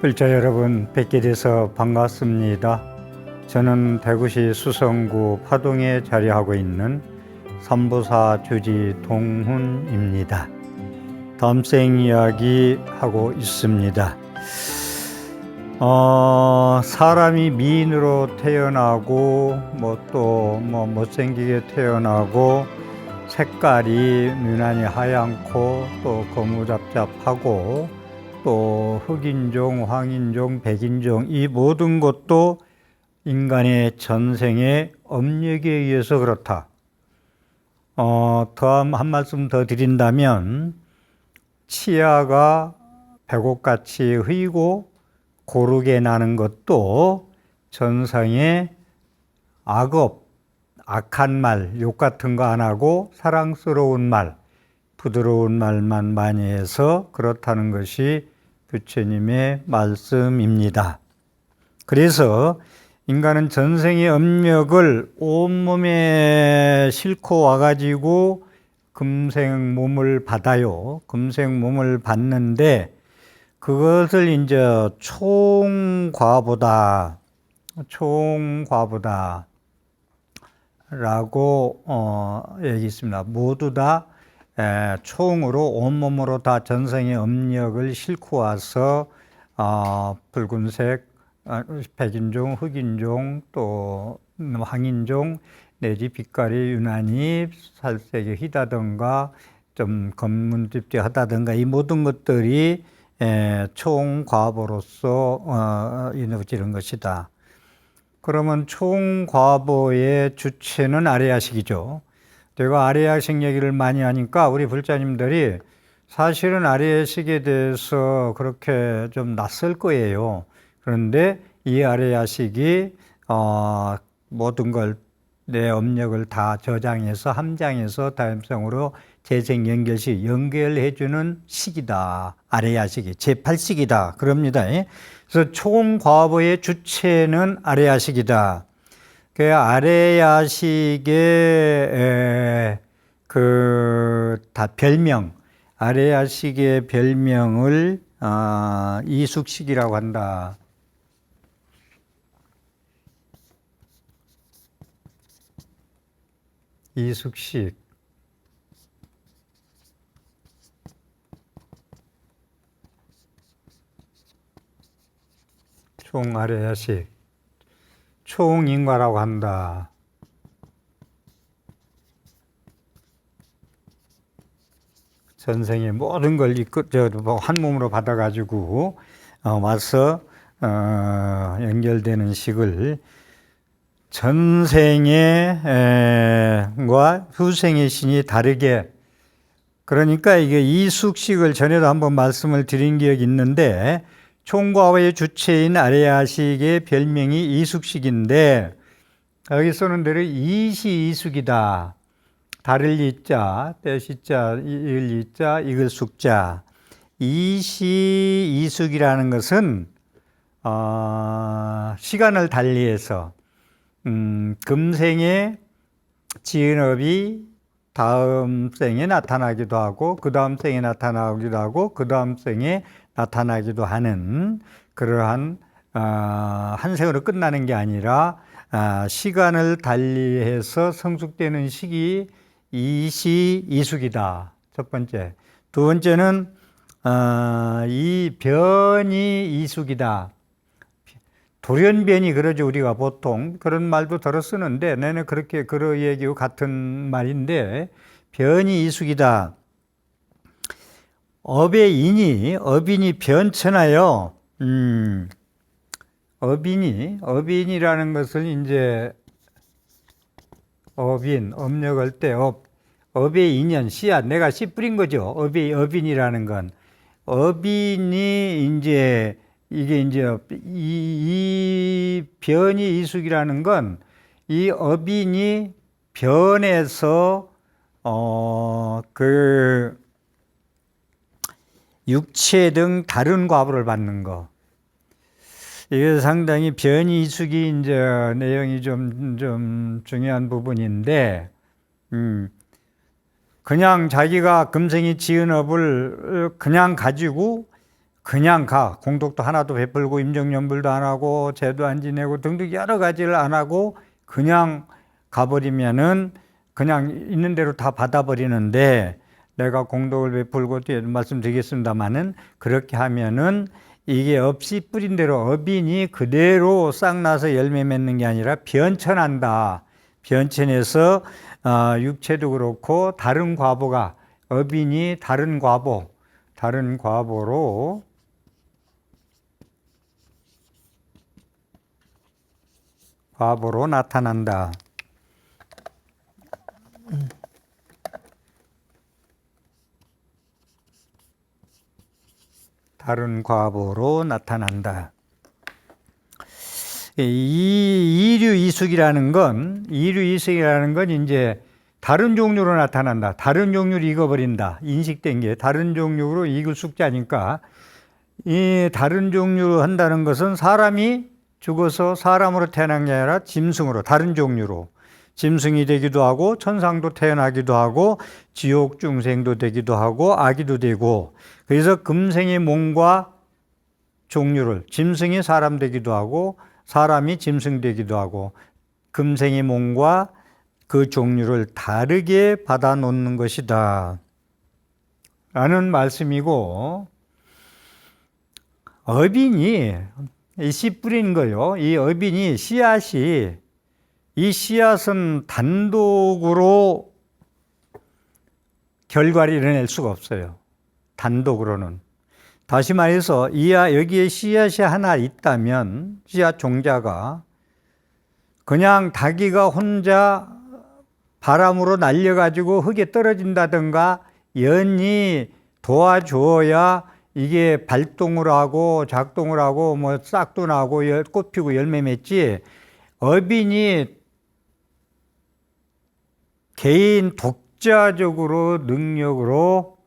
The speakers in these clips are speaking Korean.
불자 여러분 뵙게 돼서 반갑습니다. 저는 대구시 수성구 파동에 자리하고 있는 삼보사 주지 동훈입니다. 다음생 이야기 하고 있습니다. 사람이 미인으로 태어나고 또 못생기게 태어나고 색깔이 유난히 하얗고 또 거무잡잡하고 또 흑인종, 황인종, 백인종 이 모든 것도 인간의 전생의 업력에 의해서 그렇다. 한 말씀 더 드린다면 치아가 백옥같이 흐이고 고르게 나는 것도 전생의 악한 말, 욕 같은 거 안 하고 사랑스러운 말, 부드러운 말만 많이 해서 그렇다는 것이 부처님의 말씀입니다. 그래서 인간은 전생의 업력을 온몸에 싣고 와가지고 금생 몸을 받아요. 금생 몸을 받는데 그것을 이제 총과보다 라고 얘기했습니다. 모두 다 총으로 온몸으로 다 전생의 업력을 싣고 와서 붉은색, 백인종, 흑인종, 또 황인종 내지 빛깔이 유난히 살색이 희다든가 좀 검문집대하다든가 이 모든 것들이 총과보로서 이루어지는 것이다. 그러면 총과보의 주체는 아레야식이죠. 제가 아레야식 얘기를 많이 하니까 우리 불자님들이 사실은 아레야식에 대해서 그렇게 좀 낯설 거예요. 그런데 이 아레야식이 모든 걸 내 업력을 다 저장해서 함장해서 다음생으로 재생 연결식 연결해주는 식이다. 아레야식이 제8식이다. 그럽니다. 그래서 총과보의 주체는 아레야식이다. 그 아레야식의 다 별명, 아레야식의 별명을 이숙식이라고 한다. 이숙식. 총아레야식. 총인과라고 한다. 전생의 모든 걸 한 몸으로 받아가지고 와서 연결되는 식을 전생과 후생의 신이 다르게, 그러니까 이게 이숙식을 전에도 한번 말씀을 드린 기억이 있는데 총과보의 주체인 아레야식의 별명이 이숙식인데 여기 쓰는 대로 이시 이숙이다. 다를 이자, 떼시자, 이을 이자, 이글 숙자. 이시 이숙이라는 것은 시간을 달리해서 금생에 지은 업이 다음 생에 나타나기도 하고 그 다음 생에 나타나기도 하고 그 다음 생에 나타나기도 하는 그러한 한 생으로 끝나는 게 아니라 시간을 달리해서 성숙되는 시기 이시 이숙이다. 첫 번째. 두 번째는 이 변이 이숙이다. 돌연변이 그러죠. 우리가 보통 그런 말도 들어 쓰는데 내는 그렇게 그러 얘기와 같은 말인데 변이 이숙이다. 어빈이 변천하여 어빈이라는 것을 이제 업력을 때 업의 인연 씨앗 내가 씨 뿌린 거죠. 어빈이라는 건 어빈이 이제 이게 이제 이 변이 이숙이라는 건 이 어빈이 변해서 그 육체 등 다른 과보를 받는 거. 이게 상당히 변이 이숙이 이제 내용이 좀 중요한 부분인데, 그냥 자기가 금생이 지은 업을 그냥 가지고 그냥 가. 공덕도 하나도 베풀고 임정연불도 안 하고 제도 안 지내고 등등 여러 가지를 안 하고 그냥 가버리면은 그냥 있는 대로 다 받아버리는데, 내가 공덕을 베풀고 또 말씀드리겠습니다마는, 그렇게 하면은 이게 없이 뿌린 대로 어빈이 그대로 싹 나서 열매 맺는 게 아니라 변천한다. 변천해서 육체도 그렇고 다른 과보가, 어빈이 다른 과보로 나타난다. 다른 과보로 나타난다. 이 이류이숙이라는 건 이제 다른 종류로 나타난다. 다른 종류를 익어버린다. 인식된 게 다른 종류로 익을 숙자니까, 이 다른 종류로 한다는 것은 사람이 죽어서 사람으로 태어난 게 아니라 짐승으로, 다른 종류로 짐승이 되기도 하고 천상도 태어나기도 하고 지옥 중생도 되기도 하고 아기도 되고, 그래서 금생의 몸과 종류를, 짐승이 사람 되기도 하고 사람이 짐승 되기도 하고 금생의 몸과 그 종류를 다르게 받아 놓는 것이다 라는 말씀이고, 어빈이 이 씨 뿌린 거요. 이 어빈이 씨앗이, 이 씨앗은 단독으로 결과를 이뤄낼 수가 없어요. 단독으로는. 다시 말해서 여기에 씨앗이 하나 있다면, 씨앗 종자가 그냥 닭이가 혼자 바람으로 날려가지고 흙에 떨어진다든가 연이 도와주어야 이게 발동을 하고 작동을 하고 뭐 싹도 나고 꽃 피고 열매 맺지, 어빈이 개인 독자적으로 능력으로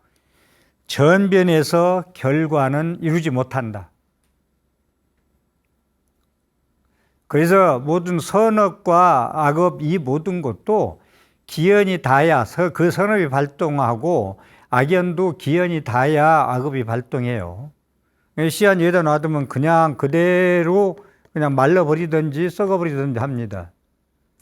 전변해서 결과는 이루지 못한다. 그래서 모든 선업과 악업, 이 모든 것도 기연이 닿아야 그 선업이 발동하고, 악연도 기연이 닿아야 악업이 발동해요. 씨앗 여기다 놔두면 그냥 그대로 그냥 말라버리든지 썩어버리든지 합니다.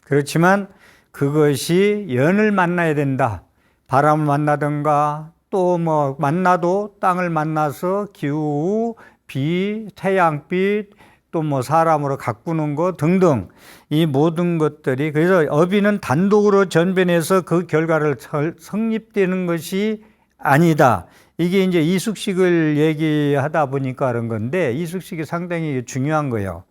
그렇지만 그것이 연을 만나야 된다. 바람을 만나든가 또 뭐 만나도 땅을 만나서 기후, 비, 태양빛, 또 뭐 사람으로 가꾸는 것 등등, 이 모든 것들이, 그래서 어빈은 단독으로 전변해서 그 결과를 성립되는 것이 아니다. 이게 이제 이숙식을 얘기하다 보니까 그런 건데, 이숙식이 상당히 중요한 거예요.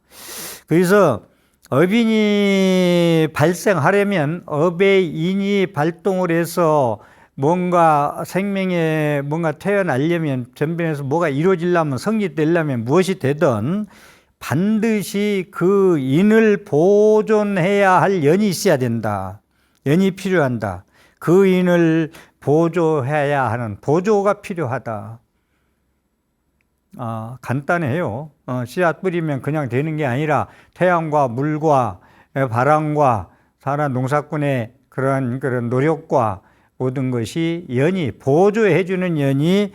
그래서 어빈이 발생하려면 업의 인이 발동을 해서 뭔가 생명에 뭔가 태어나려면, 전변해서 뭐가 이루어지려면, 성립되려면 무엇이 되든 반드시 그 인을 보존해야 할 연이 있어야 된다. 연이 필요한다. 그 인을 보조해야 하는 보조가 필요하다. 간단해요. 씨앗 뿌리면 그냥 되는 게 아니라 태양과 물과 바람과 사람 농사꾼의 그런 노력과 모든 것이 연이, 보조해주는 연이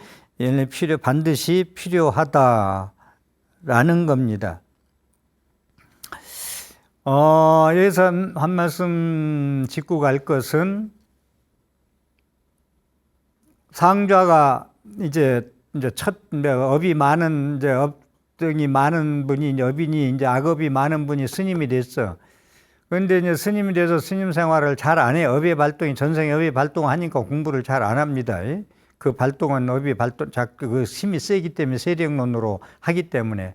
반드시 필요하다라는 겁니다. 여기서 한 말씀 짚고 갈 것은, 상좌가 이제 첫 업이 많은, 이제 업등이 많은 분이, 이제 어빈이, 이제 악업이 많은 분이 스님이 됐어. 그런데 이제 스님이 돼서 스님 생활을 잘 안 해. 업의 발동이, 전생에 업의 발동하니까 공부를 잘 안 합니다. 그 발동은 업의 발동, 그 힘이 세기 때문에, 세력론으로 하기 때문에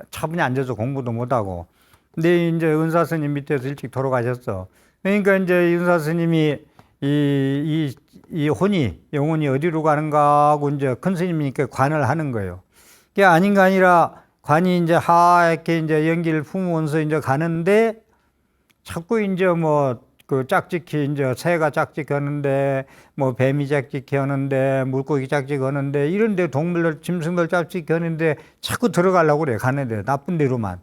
차분히 앉아서 공부도 못 하고. 근데 이제 은사 스님 밑에서 일찍 돌아가셨어. 그러니까 이제 은사 스님이 이 혼이, 영혼이 어디로 가는가 하고 이제 큰 스님이니까 관을 하는 거예요. 그게 아닌가 아니라 관이 이제 하얗게 이제 연기를 품으면서 이제 가는데, 자꾸 이제 뭐 그 짝짓기, 이제 새가 짝짓하는데, 뭐 뱀이 짝짓하는데, 물고기 짝짓하는데, 이런데 동물들, 짐승들 짝짓하는데 자꾸 들어가려고 그래. 가는데 나쁜 데로만.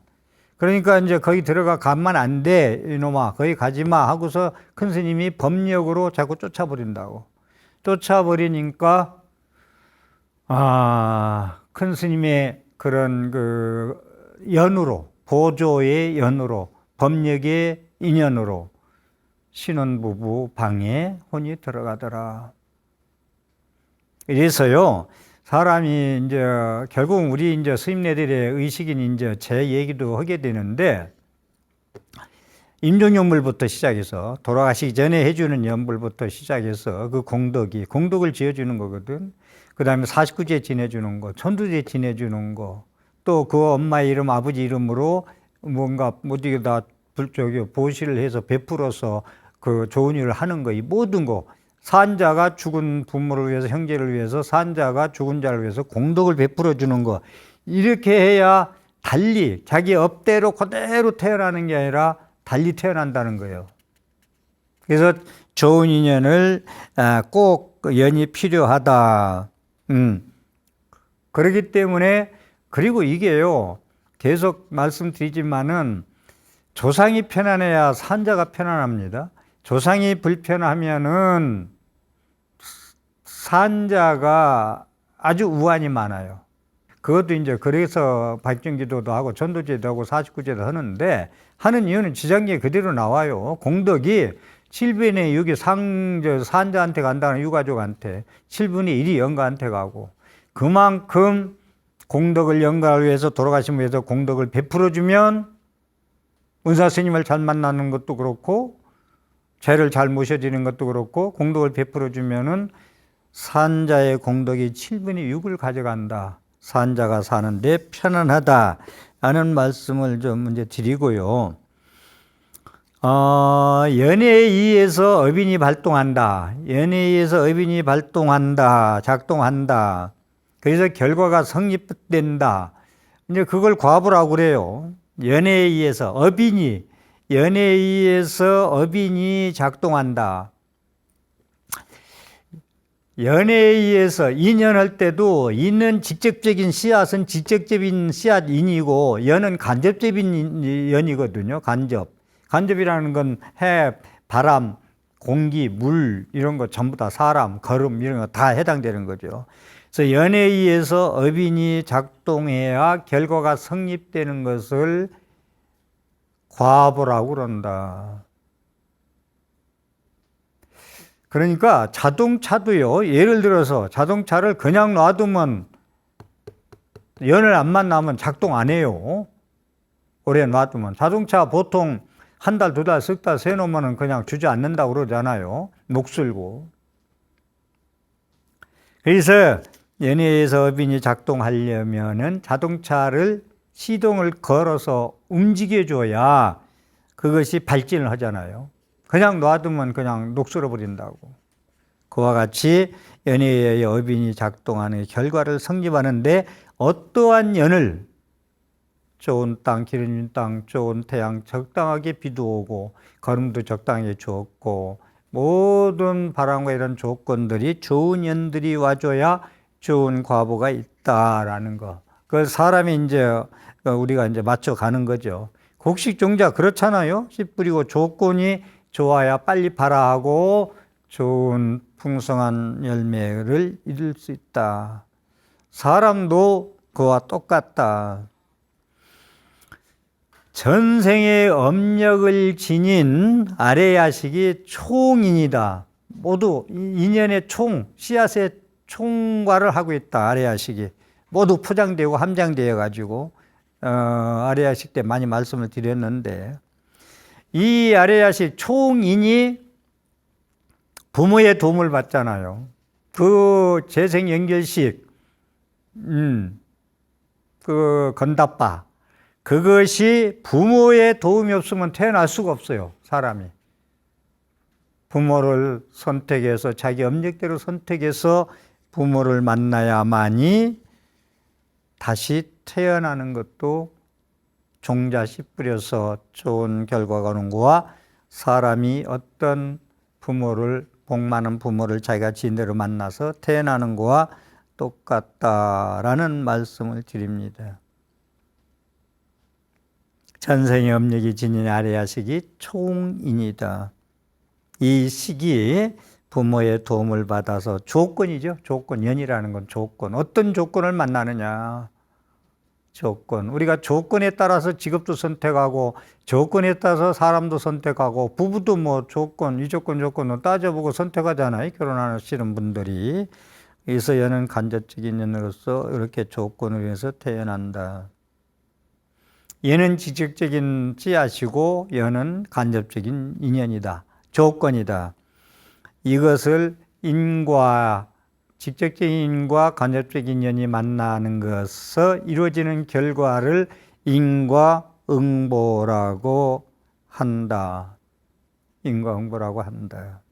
그러니까 이제 거기 가면 안 돼, 이놈아, 거기 가지 마 하고서 큰 스님이 법력으로 자꾸 쫓아버린다고. 쫓아버리니까 큰 스님의 그런 그 연으로, 보조의 연으로, 법력의 인연으로 신혼부부 방에 혼이 들어가더라. 이래서요, 사람이 이제 결국 우리 이제 스님네들의 의식인 이제 제 얘기도 하게 되는데, 임종연불부터 시작해서 돌아가시기 전에 해주는 연불부터 시작해서 그 공덕을 지어주는 거거든. 그 다음에 49제 지내주는 거, 천두제 지내주는 거, 또 그 엄마의 이름, 아버지 이름으로 뭔가 어디다 보시를 해서 베풀어서 그 좋은 일을 하는 거, 이 모든 거. 산자가 죽은 부모를 위해서, 형제를 위해서, 산자가 죽은 자를 위해서 공덕을 베풀어 주는 거. 이렇게 해야 달리 자기 업대로 그대로 태어나는 게 아니라 달리 태어난다는 거예요. 그래서 좋은 인연을 꼭 연이 필요하다. 그렇기 때문에, 그리고 이게요, 계속 말씀드리지만은 조상이 편안해야 산자가 편안합니다. 조상이 불편하면은 산자가 아주 우환이 많아요. 그것도 이제 그래서 발전기도도 하고 전도제도 하고 49제도 하는데, 하는 이유는 지장기에 그대로 나와요. 공덕이 7분의 6이 산자한테 간다는 유가족한테, 7분의 1이 영가한테 가고, 그만큼 공덕을 영가를 위해서, 돌아가신 위해서 공덕을 베풀어주면 은사 스님을 잘 만나는 것도 그렇고, 죄를 잘 모셔지는 것도 그렇고, 공덕을 베풀어주면은 산자의 공덕이 7분의 6을 가져간다. 산자가 사는데 편안하다. 라는 말씀을 좀 이제 드리고요. 연애에 의해서 어빈이 발동한다. 연애에 의해서 어빈이 발동한다. 작동한다. 그래서 결과가 성립된다. 이제 그걸 과부라고 그래요. 연애에 의해서 연애에 의해서 어빈이 작동한다. 연애에 의해서 인연할 때도, 인은 직접적인 씨앗은 직접적인 씨앗인이고, 연은 간접적인 연이거든요. 간접이라는 건 해, 바람, 공기, 물 이런 거 전부 다, 사람, 걸음 이런 거 다 해당되는 거죠. 그래서 연애에 의해서 어빈이 작동해야 결과가 성립되는 것을 과보라고 그런다. 그러니까 자동차도요, 예를 들어서 자동차를 그냥 놔두면, 연을 안 만나면 작동 안 해요. 오래 놔두면. 자동차 보통 한 달, 두 달, 석 달 세놓으면 그냥 주저앉는다고 그러잖아요. 녹슬고. 그래서 연애에서 어빈이 작동하려면은 자동차를 시동을 걸어서 움직여줘야 그것이 발진을 하잖아요. 그냥 놔두면 그냥 녹슬어 버린다고. 그와 같이 연애의 어빈이 작동하는 결과를 성립하는데, 어떠한 연을, 좋은 땅, 기름진 땅, 좋은 태양, 적당하게 비도 오고 걸음도 적당하게 주었고, 모든 바람과 이런 조건들이, 좋은 연들이 와줘야 좋은 과보가 있다라는 거. 그 사람이 이제 우리가 이제 맞춰가는 거죠. 곡식 종자 그렇잖아요. 씨 뿌리고 조건이 좋아야 빨리 발화하고 좋은 풍성한 열매를 이룰 수 있다. 사람도 그와 똑같다. 전생의 업력을 지닌 아래야식이 총인이다. 모두 인연의 총, 씨앗의 총괄을 하고 있다. 아래야식이 모두 포장되고 함장되어 가지고 아래야식 때 많이 말씀을 드렸는데, 이 아래야식 총인이 부모의 도움을 받잖아요. 그 재생 연결식, 그 건답바, 그것이 부모의 도움이 없으면 태어날 수가 없어요. 사람이 부모를 선택해서, 자기 업력대로 선택해서 부모를 만나야만이 다시 태어나는 것도 종자 씨 뿌려서 좋은 결과가 오는 거와, 사람이 어떤 부모를, 복 많은 부모를 자기가 지인대로 만나서 태어나는 거와 똑같다라는 말씀을 드립니다. 전생의 업력이 지닌 아래야식이 총인이다. 이 식이 부모의 도움을 받아서 조건이죠. 조건, 연이라는 건 조건. 어떤 조건을 만나느냐. 조건. 우리가 조건에 따라서 직업도 선택하고 조건에 따라서 사람도 선택하고 부부도 뭐 조건, 이 조건, 조건을 따져보고 선택하잖아요. 결혼하시는 분들이. 그래서 여는 간접적인 연으로서 이렇게 조건을 위해서 태어난다. 얘는 직접적인 씨앗이고 여는 간접적인 인연이다. 조건이다. 이것을 인과 직접적인 인과 간접적인 인연이 만나는 것에서 이루어지는 결과를 인과응보라고 한다. 인과응보라고 한다.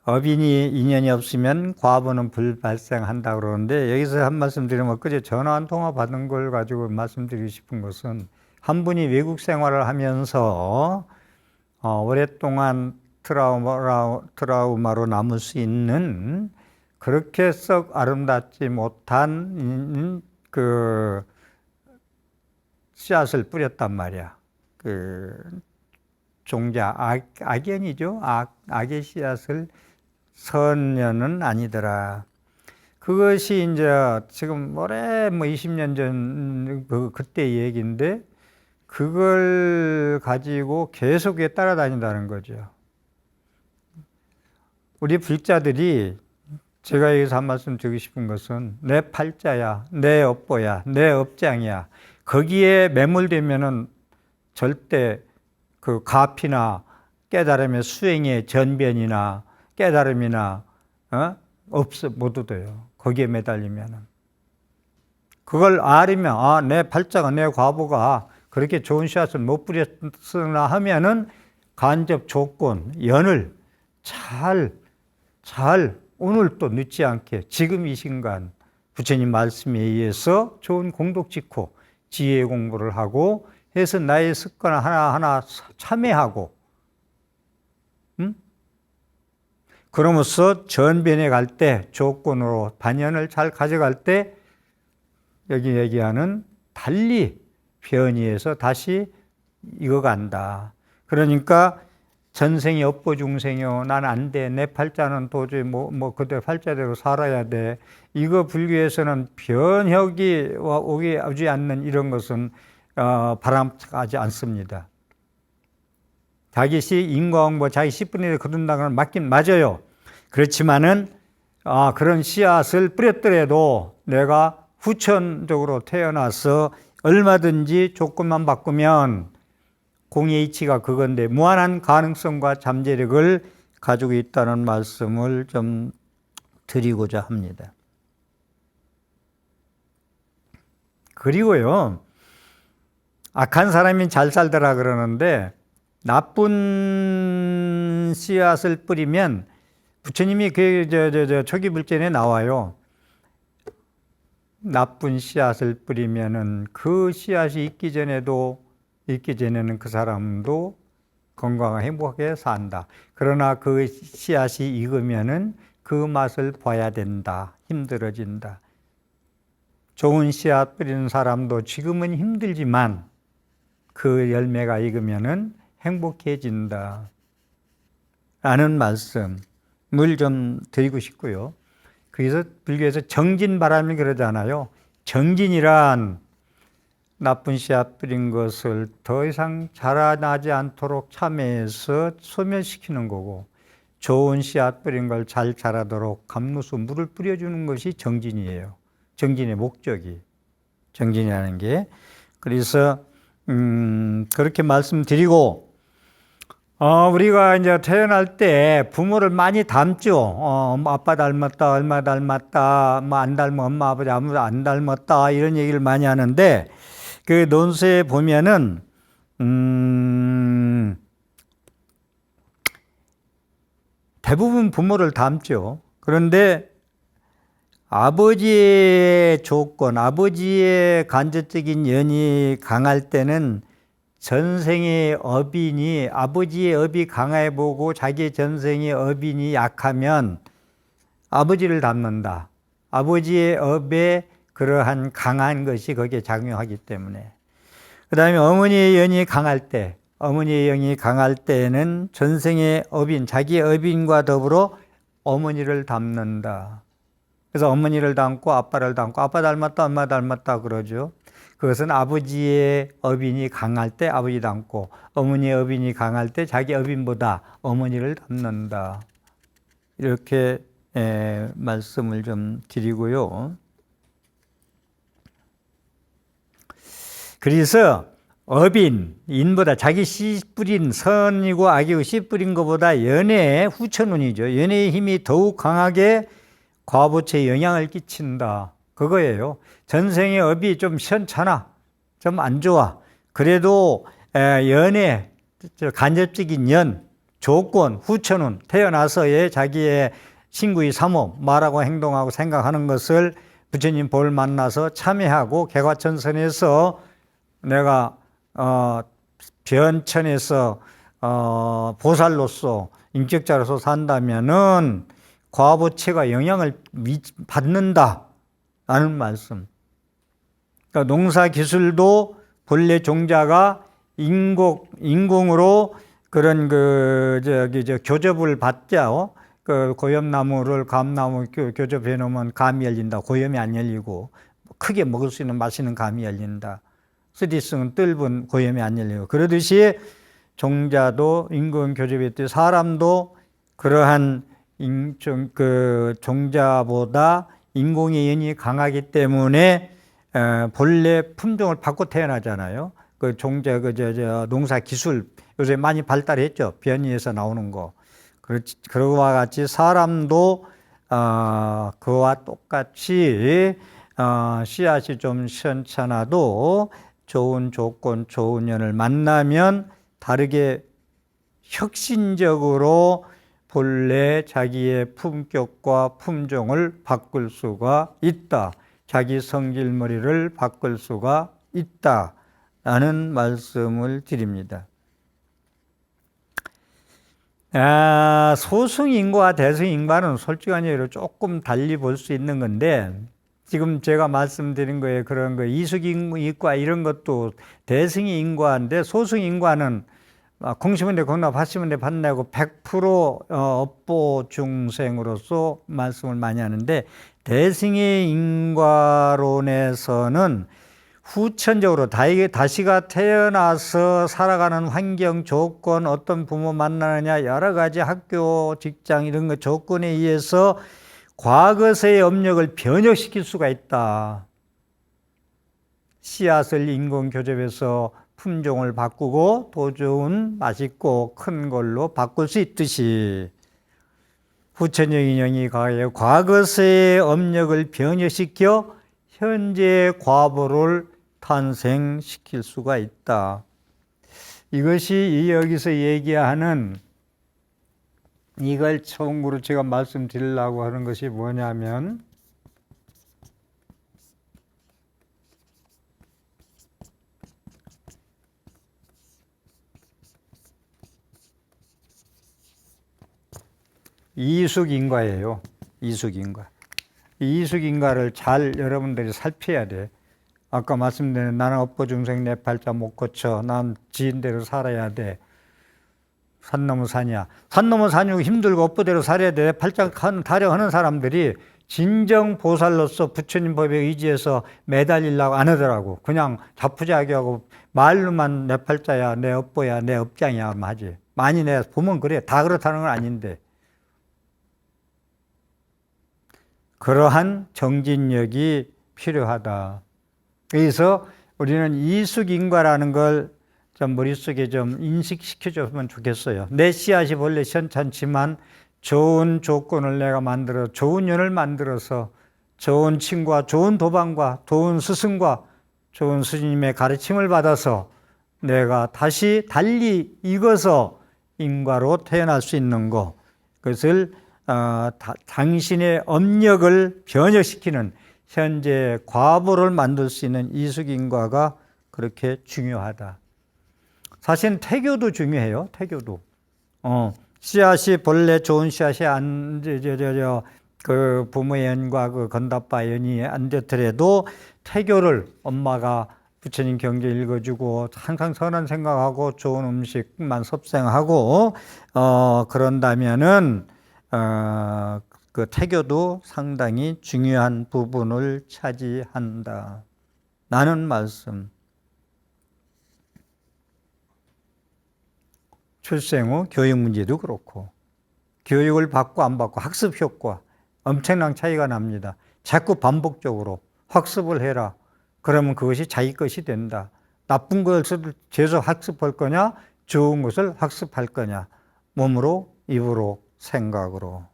어빈이 인연이 없으면 과보는 불발생한다 그러는데 여기서 한 말씀 드리면 그제 전화 한 통화 받은 걸 가지고 말씀드리고 싶은 것은 한 분이 외국 생활을 하면서 오랫동안 트라우마로 남을 수 있는 그렇게 썩 아름답지 못한 그 씨앗을 뿌렸단 말이야. 그 종자, 악연이죠. 악의 씨앗을 선녀는 아니더라. 그것이 이제 지금 오래 20년 전 그때 얘기인데 그걸 가지고 계속 따라다닌다는 거죠. 우리 불자들이 제가 여기서 한 말씀 드리고 싶은 것은 내 팔자야, 내 업보야, 내 업장이야. 거기에 매몰되면은 절대 그 가피나 깨달음의 수행의 전변이나 깨달음이나 못 얻어요. 거기에 매달리면은. 그걸 알으면 내 팔자가 내 과보가 그렇게 좋은 씨앗을 못 뿌렸으나 하면은 간접 조건, 연을 잘 오늘 또 늦지 않게 지금 이 순간 부처님 말씀에 의해서 좋은 공덕 짓고 지혜 공부를 하고 해서 나의 습관 하나하나 참회하고 그러면서 전변에 갈 때 조건으로 반연을 잘 가져갈 때 여기 얘기하는 달리 변이해서 다시 익어간다. 그러니까 전생이 업보 중생이요. 난 안 돼. 내 팔자는 도저히 그대로 팔자대로 살아야 돼. 이거 불교에서는 변혁이 오지 않는 이런 것은 바람직하지 않습니다. 자기 인과응보, 자기 씨뿌리에 그런다는 건 맞긴 맞아요. 그렇지만은 그런 씨앗을 뿌렸더라도 내가 후천적으로 태어나서 얼마든지 조건만 바꾸면 공의 이치가 그건데 무한한 가능성과 잠재력을 가지고 있다는 말씀을 좀 드리고자 합니다. 그리고요, 악한 사람이 잘 살더라 그러는데 나쁜 씨앗을 뿌리면 부처님이 초기 불전에 나와요. 나쁜 씨앗을 뿌리면은 그 씨앗이 있기 전에는 그 사람도 건강하게 행복하게 산다. 그러나 그 씨앗이 익으면은 그 맛을 봐야 된다. 힘들어진다. 좋은 씨앗 뿌리는 사람도 지금은 힘들지만 그 열매가 익으면은 행복해진다. 라는 말씀을 좀 드리고 싶고요. 그래서 불교에서 정진바람이 그러잖아요. 정진이란 나쁜 씨앗 뿌린 것을 더 이상 자라나지 않도록 참회해서 소멸시키는 거고 좋은 씨앗 뿌린 걸 잘 자라도록 감로수 물을 뿌려주는 것이 정진이에요. 정진의 목적이. 정진이라는 게. 그래서 그렇게 말씀드리고 우리가 이제 태어날 때 부모를 많이 닮죠. 아빠 닮았다, 얼마 닮았다, 안 닮아, 엄마, 아버지 아무도 안 닮았다, 이런 얘기를 많이 하는데, 그 논서에 보면은, 대부분 부모를 닮죠. 그런데 아버지의 조건, 아버지의 간접적인 연이 강할 때는 전생의 업인이 아버지의 업이 강해 보고 자기 전생의 업인이 약하면 아버지를 닮는다. 아버지의 업에 그러한 강한 것이 거기에 작용하기 때문에. 그 다음에 어머니의 연이 강할 때 어머니의 영이 강할 때에는 전생의 업인, 자기의 업인과 더불어 어머니를 닮는다. 그래서 어머니를 닮고 아빠를 닮고 아빠 닮았다 엄마 닮았다 그러죠. 그것은 아버지의 업인이 강할 때 아버지 닮고 어머니의 업인이 강할 때 자기 업인보다 어머니를 닮는다. 이렇게 말씀을 좀 드리고요. 그래서 업인, 인보다 자기 씨 뿌린 선이고 악이고 씨 뿌린 것보다 연애의 후천운이죠. 연애의 힘이 더욱 강하게 과부처에 영향을 끼친다. 그거예요. 전생의 업이 좀 시원찮아. 좀 안 좋아. 그래도 연애, 간접적인 연, 조건, 후천운, 태어나서의 자기의 신구의 삼업, 말하고 행동하고 생각하는 것을 부처님 볼 만나서 참여하고 개과천선에서 내가 변천에서 보살로서 인격자로서 산다면은 과부처가 영향을 받는다라는 말씀. 그러니까 농사 기술도 본래 종자가 인공으로 그런 교접을 받죠. 그 고염나무를 감나무 교접해 놓으면 감이 열린다. 고염이 안 열리고 크게 먹을 수 있는 맛있는 감이 열린다. 쓰디승은 뜰분 고염이 안 열리고 그러듯이 종자도 인공 교접했듯이 사람도 그러한 종자보다 인공의 연이 강하기 때문에 본래 품종을 받고 태어나잖아요. 그 종자 농사 기술 요새 많이 발달했죠. 변이해서 나오는 거. 그와 같이 사람도 그와 똑같이 씨앗이 좀 시원찮아도 좋은 조건, 좋은 년을 만나면 다르게 혁신적으로 본래 자기의 품격과 품종을 바꿀 수가 있다. 자기 성질머리를 바꿀 수가 있다라는 말씀을 드립니다. 소승인과와 대승인과는 솔직한 얘기로 조금 달리 볼 수 있는 건데 지금 제가 말씀드린 거에 그런 거 이숙인과 이런 것도 대승인과인데 소승인과는 공시문대 공납, 하시문대 판내고 100% 업보 중생으로서 말씀을 많이 하는데 대승의 인과론에서는 후천적으로 다시가 태어나서 살아가는 환경, 조건, 어떤 부모 만나느냐 여러 가지 학교, 직장 이런 거 조건에 의해서 과거세의 업력을 변혁시킬 수가 있다. 씨앗을 인공 교접해서 품종을 바꾸고 더 좋은 맛있고 큰 걸로 바꿀 수 있듯이 후천적 인연이 과거세의 업력을 변혁시켜 현재의 과보를 탄생시킬 수가 있다. 이것이 여기서 얘기하는 이걸 총으로 제가 말씀드리려고 하는 것이 뭐냐면 이숙인과예요. 이숙인과. 이숙인과를 잘 여러분들이 살펴야 돼. 아까 말씀드린 나는 업보중생 내 팔자 못 고쳐. 난 지인대로 살아야 돼. 산 넘어 산이야. 산 넘어 산이고 힘들고 업보대로 살아야 돼. 팔자 타령하는 사람들이 진정 보살로서 부처님 법에 의지해서 매달리려고 안 하더라고. 그냥 자푸자기하고 말로만 내 팔자야, 내 업보야, 내 업장이야 하지. 많이 내가 보면 그래. 다 그렇다는 건 아닌데. 그러한 정진력이 필요하다. 그래서 우리는 이숙인과라는 걸 좀 머릿속에 좀 인식시켜줬으면 좋겠어요. 내 씨앗이 본래 시원찮지만 좋은 조건을 내가 만들어 좋은 년을 만들어서 좋은 친구와 좋은 도방과 좋은 스승과 좋은 스님의 가르침을 받아서 내가 다시 달리 익어서 인과로 태어날 수 있는 것, 그것을 당신의 업력을 변혁시키는 현재 과보를 만들 수 있는 이숙인과가 그렇게 중요하다. 사실은 태교도 중요해요. 태교도. 씨앗이 본래 좋은 씨앗이 그 부모의 연과 그 건답바 연이 안 됐더라도 태교를 엄마가 부처님 경제 읽어주고 항상 선한 생각하고 좋은 음식만 섭생하고 그런다면은 그 태교도 상당히 중요한 부분을 차지한다. 라는 말씀. 출생 후 교육 문제도 그렇고 교육을 받고 안 받고 학습 효과 엄청난 차이가 납니다. 자꾸 반복적으로 학습을 해라. 그러면 그것이 자기 것이 된다. 나쁜 것을 계속 학습할 거냐, 좋은 것을 학습할 거냐. 몸으로, 입으로, 생각으로.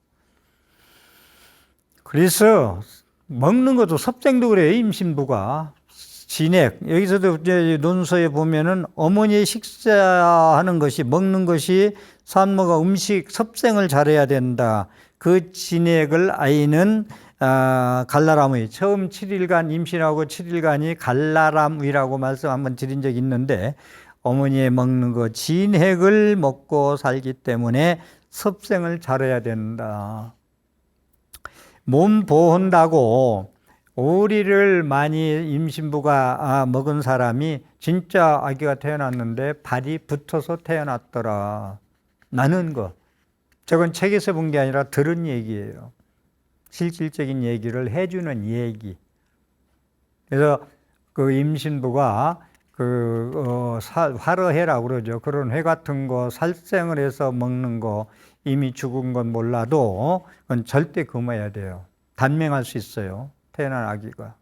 그래서 먹는 것도 섭생도 그래요. 임신부가. 진액. 여기서도 이제 논서에 보면은 어머니의 식사하는 것이, 먹는 것이 산모가 음식 섭생을 잘해야 된다. 그 진액을 아이는 갈라람의 처음 7일간 임신하고 7일간이 갈라람의라고 말씀 한번 드린 적이 있는데 어머니의 먹는 거 진액을 먹고 살기 때문에 섭생을 잘해야 된다. 몸 보호한다고 오리를 많이 임신부가 먹은 사람이 진짜 아기가 태어났는데 발이 붙어서 태어났더라. 나는 거. 저건 책에서 본 게 아니라 들은 얘기예요. 실질적인 얘기를 해주는 얘기. 그래서 그 임신부가 화러회라고 그러죠. 그런 회 같은 거 살생을 해서 먹는 거 이미 죽은 건 몰라도 그건 절대 금해야 돼요. 단명할 수 있어요. 태어난 아기가.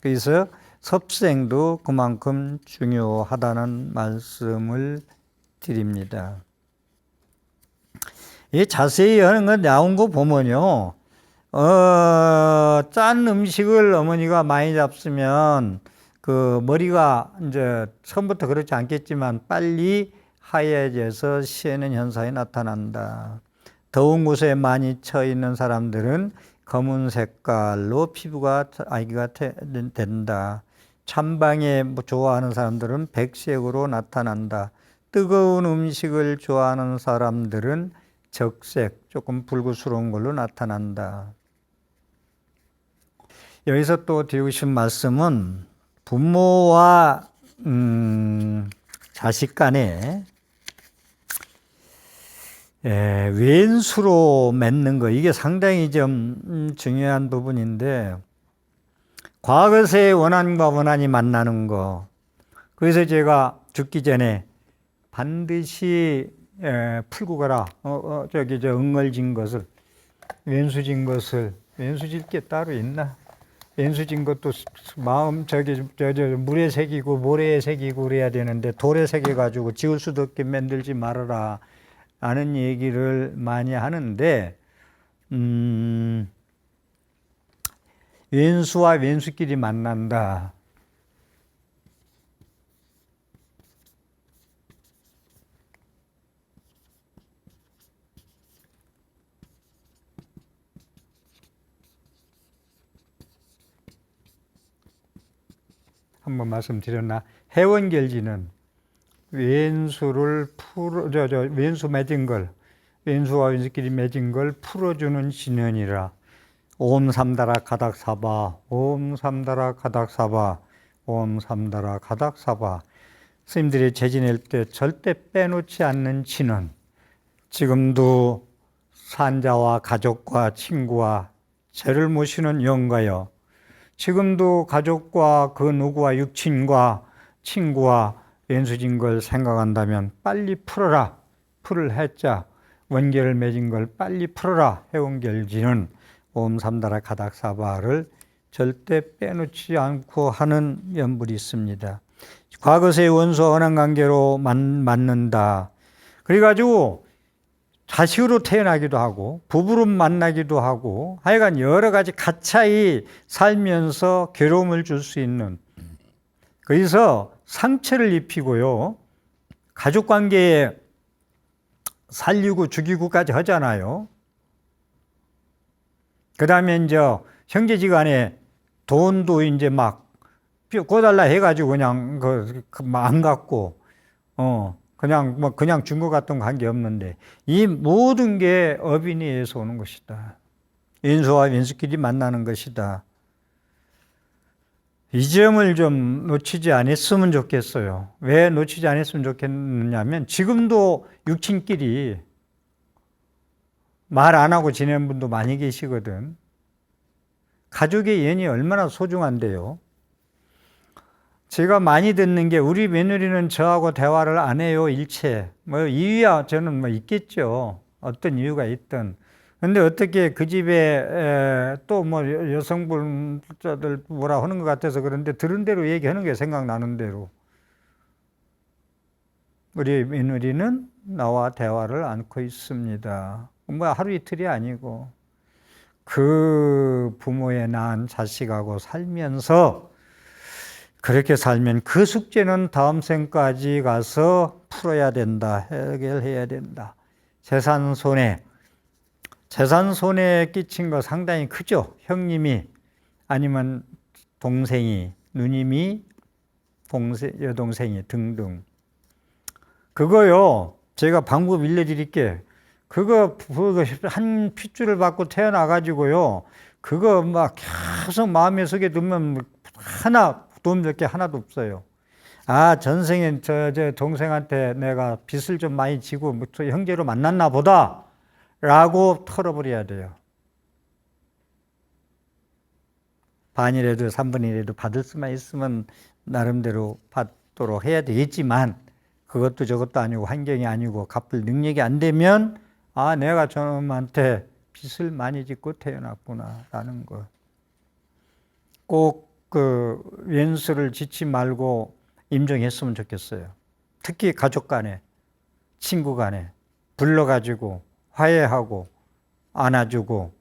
그래서 섭생도 그만큼 중요하다는 말씀을 드립니다. 이 자세히 하는 거 나온 거 보면요. 짠 음식을 어머니가 많이 잡수면 그 머리가 이제 처음부터 그렇지 않겠지만 빨리 하얘져서 쉬는 현상이 나타난다. 더운 곳에 많이 처 있는 사람들은 검은 색깔로 피부가 아기가 된다. 찬방에 좋아하는 사람들은 백색으로 나타난다. 뜨거운 음식을 좋아하는 사람들은 적색, 조금 붉으스러운 걸로 나타난다. 여기서 또 드리고 싶은 말씀은 부모와 자식 간에 왼수로 맺는 거, 이게 상당히 좀 중요한 부분인데, 과거세의 원한과 원한이 만나는 거. 그래서 제가 죽기 전에 반드시 풀고 가라. 저기 응얼진 것을, 왼수진 것을, 왼수질 게 따로 있나? 왼수진 것도 마음 물에 새기고 모래에 새기고 그래야 되는데 돌에 새겨가지고 지울 수도 없게 만들지 말아라. 라는 얘기를 많이 하는데, 왼수와 왼수끼리 만난다. 한번 말씀드렸나? 해원결지는 왼수를 왼수 맺은 걸, 왼수와 왼수끼리 맺은 걸 풀어주는 신연이라. 옴 삼다라 가닥사바, 옴 삼다라 가닥사바, 옴 삼다라 가닥사바. 스님들이 제지낼 때 절대 빼놓지 않는 친언. 지금도 산자와 가족과 친구와 죄를 모시는 영가여, 지금도 가족과 그 누구와 육친과 친구와 왼수진 걸 생각한다면 빨리 풀어라. 풀을 해자. 원결을 맺은 걸 빨리 풀어라. 해원결지는 옴 삼다라 가닥사바를 절대 빼놓지 않고 하는 연불이 있습니다. 과거세의 원수와 원한 관계로 맞는다. 그래가지고 자식으로 태어나기도 하고 부부로 만나기도 하고 하여간 여러 가지 가차히 살면서 괴로움을 줄 수 있는, 그래서 상처를 입히고요, 가족관계에 살리고 죽이고까지 하잖아요. 그 다음에 이제 형제지간에 돈도 이제 막 꿔달라 해가지고 그냥 안 갖고 그냥 준 것 같은 관계 없는데, 이 모든 게 어빈이에서 오는 것이다. 왼수와 왼수끼리 만나는 것이다. 이 점을 좀 놓치지 않았으면 좋겠어요. 왜 놓치지 않았으면 좋겠느냐면 지금도 육친끼리 말 안 하고 지내는 분도 많이 계시거든. 가족의 연이 얼마나 소중한데요. 제가 많이 듣는 게 우리 며느리는 저하고 대화를 안 해요, 일체. 뭐 이유야 저는 뭐 있겠죠. 어떤 이유가 있든. 근데 어떻게 그 집에 또 뭐 여성분들 뭐라 하는 것 같아서 그런데 들은 대로 얘기하는 게 생각나는 대로 우리 며느리는 나와 대화를 않고 있습니다. 뭐 하루 이틀이 아니고 그 부모에 낳은 자식하고 살면서 그렇게 살면 그 숙제는 다음 생까지 가서 풀어야 된다. 해결해야 된다. 재산 손해 끼친 거 상당히 크죠. 형님이 아니면 동생이, 누님이, 여동생이 등등. 그거요. 제가 방법 알려드릴게. 그거 한 핏줄을 받고 태어나가지고요. 그거 막 계속 마음에 속에 두면 도움될 게 하나도 없어요. 아, 전생에 저 동생한테 내가 빚을 좀 많이 지고 형제로 만났나 보다. 라고 털어버려야 돼요. 반이라도 3분의 1이라도 받을 수만 있으면 나름대로 받도록 해야 되겠지만 그것도 저것도 아니고 환경이 아니고 갚을 능력이 안 되면 아, 내가 저놈한테 빚을 많이 짓고 태어났구나 라는 거. 꼭 그 왼수를 짓지 말고 임종했으면 좋겠어요. 특히 가족 간에, 친구 간에 불러가지고 화해하고 안아주고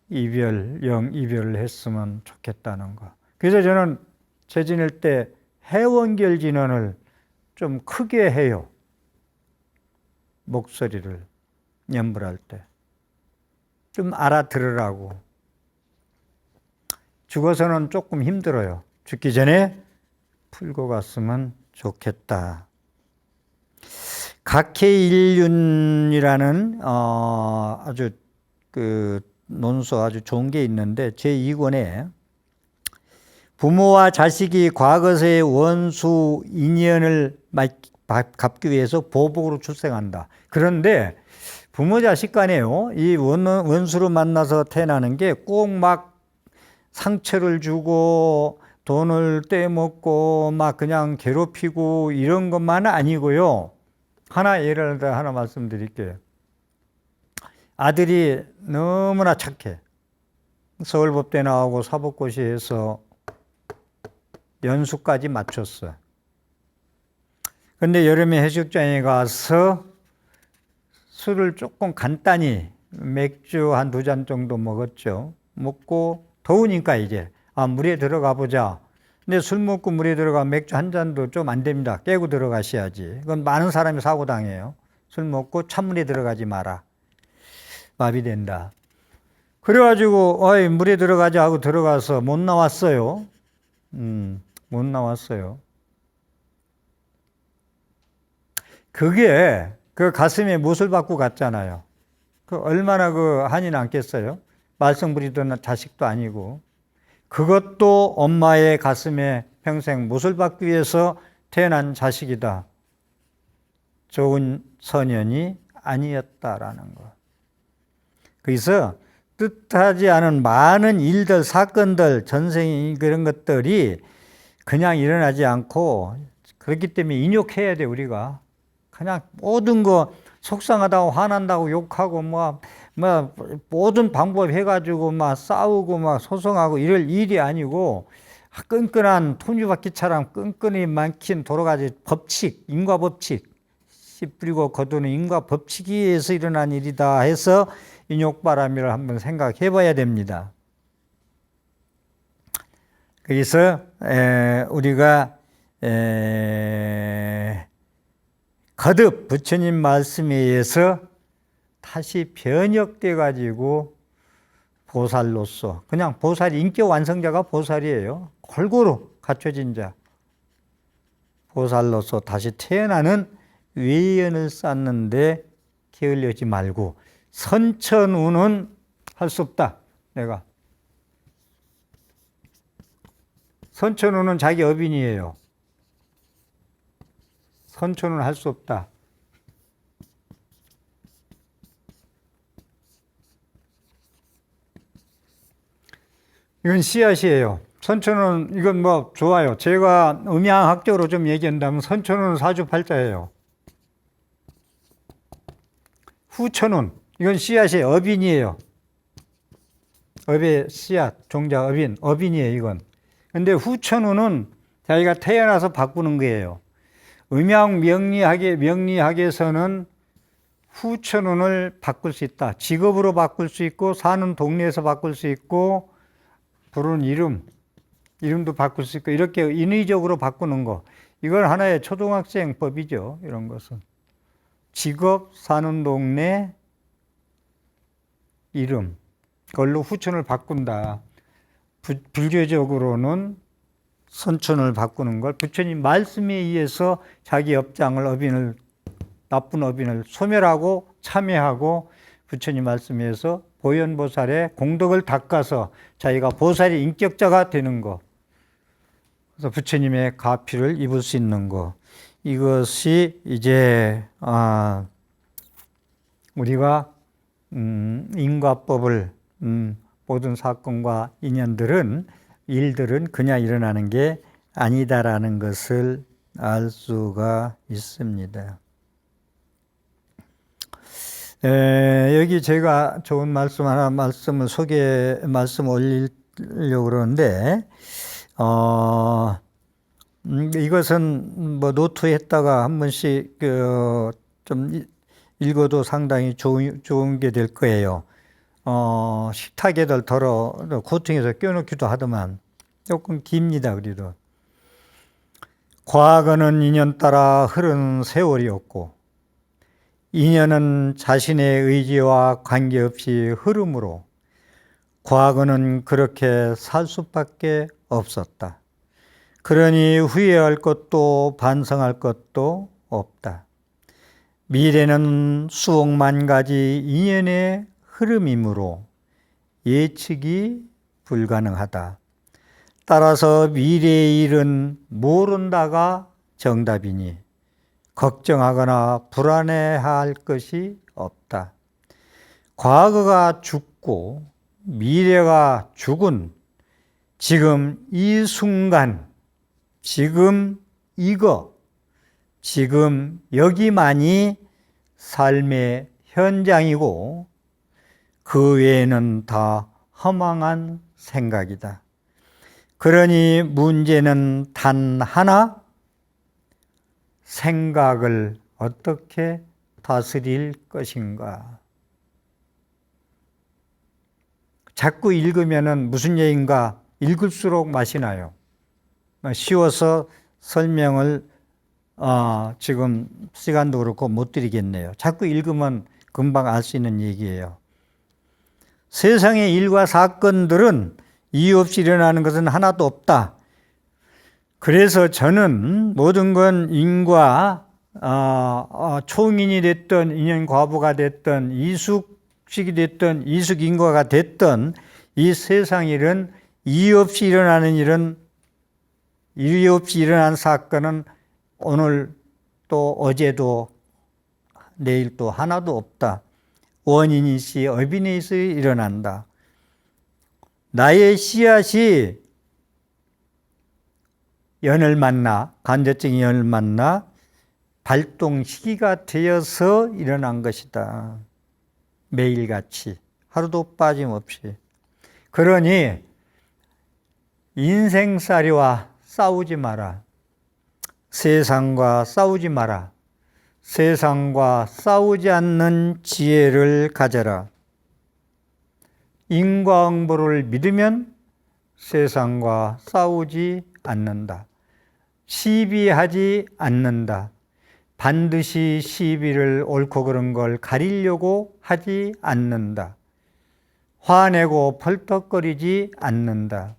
이별을 했으면 좋겠다는 거. 그래서 저는 제 지낼 때 해원결 진언을 좀 크게 해요. 목소리를 연불할 때. 좀 알아들으라고. 죽어서는 조금 힘들어요. 죽기 전에 풀고 갔으면 좋겠다. 각해일륜이라는 아주 그 논소 아주 좋은 게 있는데 제2권에 부모와 자식이 과거의 원수 인연을 갚기 위해서 보복으로 출생한다. 그런데 부모 자식 간에요. 이 원수로 만나서 태어나는 게 꼭 막 상처를 주고 돈을 떼먹고 막 그냥 괴롭히고 이런 것만은 아니고요. 예를 들어 하나 말씀드릴게요. 아들이 너무나 착해. 서울법대 나오고 사법고시에서 연수까지 마쳤어. 근데 여름에 해수욕장에 가서 술을 조금 간단히 맥주 한 2잔 정도 먹었죠. 먹고 더우니까 이제 물에 들어가 보자. 근데 술 먹고 물에 들어가 맥주 한 잔도 좀 안 됩니다. 깨고 들어가셔야지. 그건 많은 사람이 사고 당해요. 술 먹고 찬물에 들어가지 마라. 마비된다. 그래가지고 물에 들어가자 하고 들어가서 못 나왔어요. 못 나왔어요. 그게 그 가슴에 못을 받고 갔잖아요. 그 얼마나 그 한이 남겠어요? 말썽 부리던 자식도 아니고. 그것도 엄마의 가슴에 평생 못을 받기 위해서 태어난 자식이다. 좋은 선연이 아니었다라는 것. 그래서 뜻하지 않은 많은 일들, 사건들, 전생이 그런 것들이 그냥 일어나지 않고 그렇기 때문에 인욕해야 돼, 우리가. 그냥 모든 거 속상하다고 화난다고 욕하고 모든 방법 해가지고 싸우고 소송하고 이럴 일이 아니고 끈끈한 톱니바퀴처럼 끈끈이 막힌 도로가지 법칙, 인과법칙, 씨 뿌리고 거두는 인과법칙에 의해서 일어난 일이다 해서 인욕바람이를 한번 생각해 봐야 됩니다. 그래서 우리가 거듭 부처님 말씀에 의해서 다시 변혁돼 가지고 보살로서, 그냥 보살, 인격 완성자가 보살이에요. 골고루 갖춰진 자, 보살로서 다시 태어나는 외연을 쌓는데 게을리지 말고 선천우는 할 수 없다. 내가 선천후는 자기 업인이에요. 선천후는 할 수 없다. 이건 씨앗이에요. 선천후는 이건 뭐 좋아요. 제가 음양학적으로 좀 얘기한다면 선천후는 사주팔자예요. 후천후는 이건 씨앗이에요. 업인이에요. 업의 씨앗, 종자, 업인, 업인이에요, 이건. 근데 후천후는 자기가 태어나서 바꾸는 거예요. 음양 명리학에서는 후천운을 바꿀 수 있다. 직업으로 바꿀 수 있고, 사는 동네에서 바꿀 수 있고, 부르는 이름도 바꿀 수 있고, 이렇게 인위적으로 바꾸는 거. 이건 하나의 초등학생법이죠, 이런 것은. 직업, 사는 동네, 이름. 그걸로 후천을 바꾼다. 불교적으로는 선천을 바꾸는 걸 부처님 말씀에 의해서 자기 업장을, 업인을, 나쁜 업인을 소멸하고 참여하고 부처님 말씀에 의해서 보현보살의 공덕을 닦아서 자기가 보살의 인격자가 되는 거. 그래서 부처님의 가피를 입을 수 있는 거. 이것이 이제 우리가 인과법을 모든 사건과 인연들은 일들은 그냥 일어나는 게 아니다라는 것을 알 수가 있습니다. 여기 제가 좋은 말씀 하나 말씀 올리려고 그러는데 이것은 뭐 노트에다가 한 번씩 좀 읽어도 상당히 좋은 게 될 거예요. 식탁에들 덜어 고층에서 껴놓기도 하더만 조금 깁니다. 그래도 과거는 인연 따라 흐르는 세월이었고 인연은 자신의 의지와 관계없이 흐름으로 과거는 그렇게 살 수밖에 없었다. 그러니 후회할 것도 반성할 것도 없다. 미래는 수억만 가지 인연의 흐름이므로 예측이 불가능하다. 따라서 미래의 일은 모른다가 정답이니 걱정하거나 불안해할 것이 없다. 과거가 죽고 미래가 죽은 지금 이 순간, 지금 이거, 지금 여기만이 삶의 현장이고 그 외에는 다 허망한 생각이다. 그러니 문제는 단 하나, 생각을 어떻게 다스릴 것인가. 자꾸 읽으면은 무슨 얘기인가 읽을수록 맛이 나요. 쉬워서 설명을 지금 시간도 그렇고 못 드리겠네요. 자꾸 읽으면 금방 알 수 있는 얘기예요. 세상의 일과 사건들은 이유 없이 일어나는 것은 하나도 없다. 그래서 저는 모든 건 인과 총인이 됐든 인연과부가 됐든 이숙식이 됐든 이숙인과가 됐든 이 세상 일은 이유 없이 일어나는 일은 이유 없이 일어난 사건은 오늘 또 어제도 내일 또 하나도 없다. 원인이 있이 업인이 있이 일어난다. 나의 씨앗이 연을 만나, 간접적인 연을 만나 발동 시기가 되어서 일어난 것이다. 매일같이, 하루도 빠짐없이. 그러니 인생살이와 싸우지 마라. 세상과 싸우지 마라. 세상과 싸우지 않는 지혜를 가져라. 인과응보를 믿으면 세상과 싸우지 않는다. 시비하지 않는다. 반드시 시비를 옳고 그른 걸 가리려고 하지 않는다. 화내고 펄떡거리지 않는다.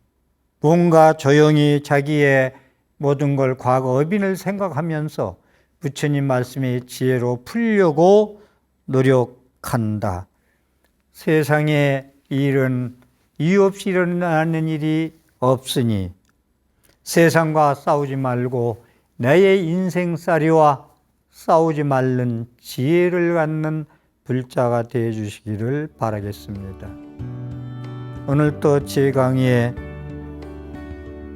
뭔가 조용히 자기의 모든 걸 과거 업인을 생각하면서 부처님 말씀의 지혜로 풀려고 노력한다. 세상의 일은 이유 없이 일어나는 일이 없으니 세상과 싸우지 말고 나의 인생살이와 싸우지 말는 지혜를 갖는 불자가 되어 주시기를 바라겠습니다. 오늘도 제 강의에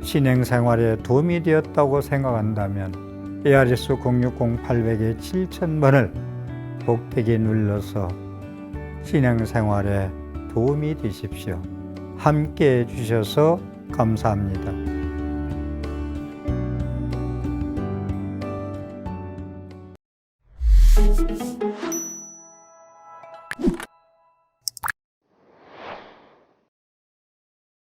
신앙생활에 도움이 되었다고 생각한다면 ARS 060-800에 7000번을 복되게 눌러서 신앙생활에 도움이 되십시오. 함께 해주셔서 감사합니다.